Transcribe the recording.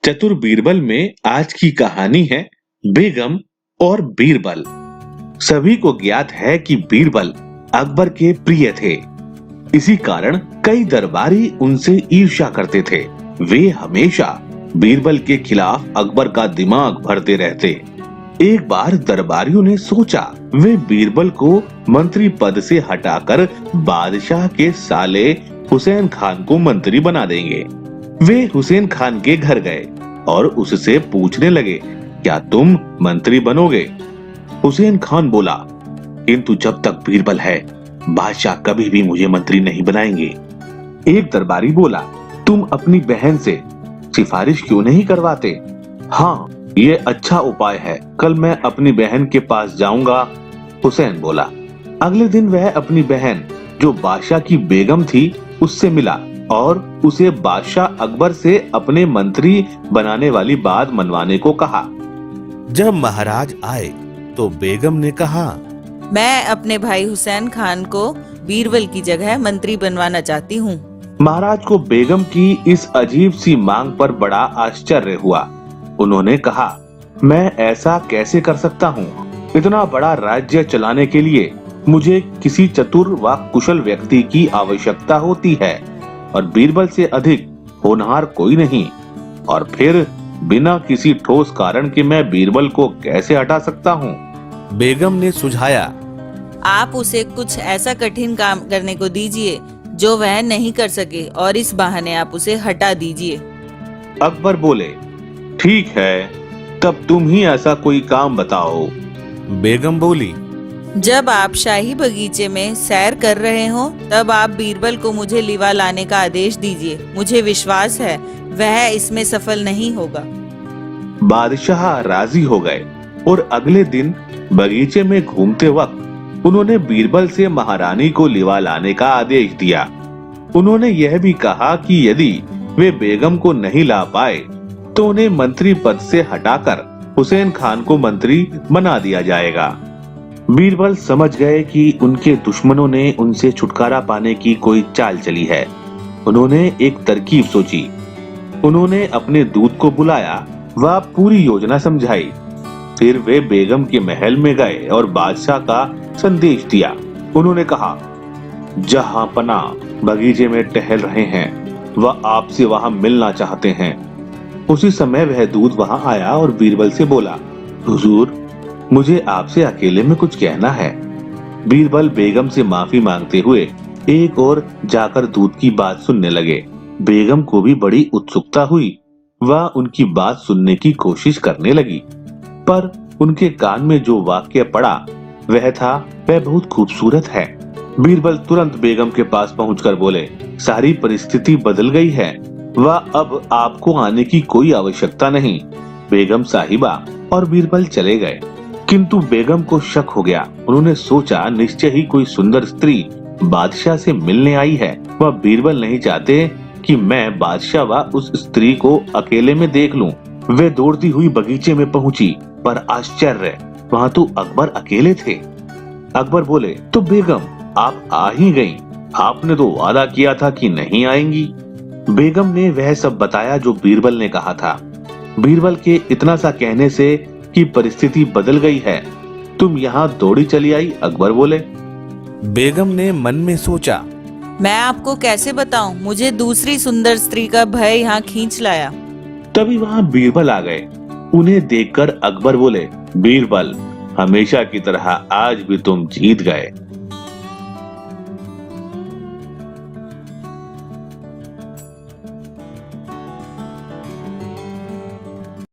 चतुर बीरबल में आज की कहानी है बेगम और बीरबल। सभी को ज्ञात है कि बीरबल अकबर के प्रिय थे। इसी कारण कई दरबारी उनसे ईर्ष्या करते थे। वे हमेशा बीरबल के खिलाफ अकबर का दिमाग भरते रहते। एक बार दरबारियों ने सोचा वे बीरबल को मंत्री पद से हटाकर बादशाह के साले हुसैन खान को मंत्री बना देंगे। वे हुसैन खान के घर गए और उससे पूछने लगे, क्या तुम मंत्री बनोगे? हुसैन खान बोला, किंतु जब तक बीरबल है बादशाह कभी भी मुझे मंत्री नहीं बनाएंगे। एक दरबारी बोला, तुम अपनी बहन से सिफारिश क्यों नहीं करवाते? हाँ, ये अच्छा उपाय है, कल मैं अपनी बहन के पास जाऊंगा। हुसैन बोला। अगले दिन वह अपनी बहन जो बादशाह की बेगम थी उससे मिला और उसे बादशाह अकबर से अपने मंत्री बनाने वाली बात मनवाने को कहा। जब महाराज आए तो बेगम ने कहा, मैं अपने भाई हुसैन खान को बीरबल की जगह मंत्री बनवाना चाहती हूँ। महाराज को बेगम की इस अजीब सी मांग पर बड़ा आश्चर्य हुआ। उन्होंने कहा, मैं ऐसा कैसे कर सकता हूँ? इतना बड़ा राज्य चलाने के लिए मुझे किसी चतुर व कुशल व्यक्ति की आवश्यकता होती है और बीरबल से अधिक होनहार कोई नहीं। और फिर बिना किसी ठोस कारण के मैं बीरबल को कैसे हटा सकता हूँ? बेगम ने सुझाया, आप उसे कुछ ऐसा कठिन काम करने को दीजिए जो वह नहीं कर सके और इस बहाने आप उसे हटा दीजिए। अकबर बोले, ठीक है, तब तुम ही ऐसा कोई काम बताओ। बेगम बोली, जब आप शाही बगीचे में सैर कर रहे हो तब आप बीरबल को मुझे लिवा लाने का आदेश दीजिए। मुझे विश्वास है वह इसमें सफल नहीं होगा। बादशाह राजी हो गए और अगले दिन बगीचे में घूमते वक्त उन्होंने बीरबल से महारानी को लिवा लाने का आदेश दिया। उन्होंने यह भी कहा कि यदि वे बेगम को नहीं ला पाए तो उन्हें मंत्री पद से हटाकर हुसैन खान को मंत्री बना दिया जाएगा। बीरबल समझ गए कि उनके दुश्मनों ने उनसे छुटकारा पाने की कोई चाल चली है। उन्होंने एक तरकीब सोची। उन्होंने अपने दूत को बुलाया व पूरी योजना समझाई। फिर वे बेगम के महल में गए और बादशाह का संदेश दिया। उन्होंने कहा, जहां पना बगीचे में टहल रहे हैं वह आपसे वहां मिलना चाहते हैं। उसी समय वह दूत वहां आया और बीरबल से बोला, हुजूर, मुझे आपसे अकेले में कुछ कहना है। बीरबल बेगम से माफी मांगते हुए एक और जाकर दूत की बात सुनने लगे। बेगम को भी बड़ी उत्सुकता हुई। वह उनकी बात सुनने की कोशिश करने लगी, पर उनके कान में जो वाक्य पड़ा वह था, वह बहुत खूबसूरत है। बीरबल तुरंत बेगम के पास पहुंचकर बोले, सारी परिस्थिति बदल गई है, वह अब आपको आने की कोई आवश्यकता नहीं। बेगम साहिबा और बीरबल चले गए, किंतु बेगम को शक हो गया। उन्होंने सोचा निश्चय ही कोई सुंदर स्त्री बादशाह से मिलने आई है। वह बीरबल नहीं चाहते कि मैं बादशाह व उस स्त्री को अकेले में देख लूं। वे दौड़ती हुई बगीचे में पहुंची, पर आश्चर्य, वहां तो अकबर अकेले थे। अकबर बोले, तो बेगम आप आ ही गईं। आपने तो वादा किया था कि नहीं आएंगी। बेगम ने वह सब बताया जो बीरबल ने कहा था। बीरबल के इतना सा कहने से कि परिस्थिति बदल गई है, तुम यहाँ दौड़ी चली आई। अकबर बोले। बेगम ने मन में सोचा, मैं आपको कैसे बताऊं, मुझे दूसरी सुंदर स्त्री का भय यहाँ खींच लाया। तभी वहाँ बीरबल आ गए। उन्हें देखकर अकबर बोले, बीरबल, हमेशा की तरह आज भी तुम जीत गए।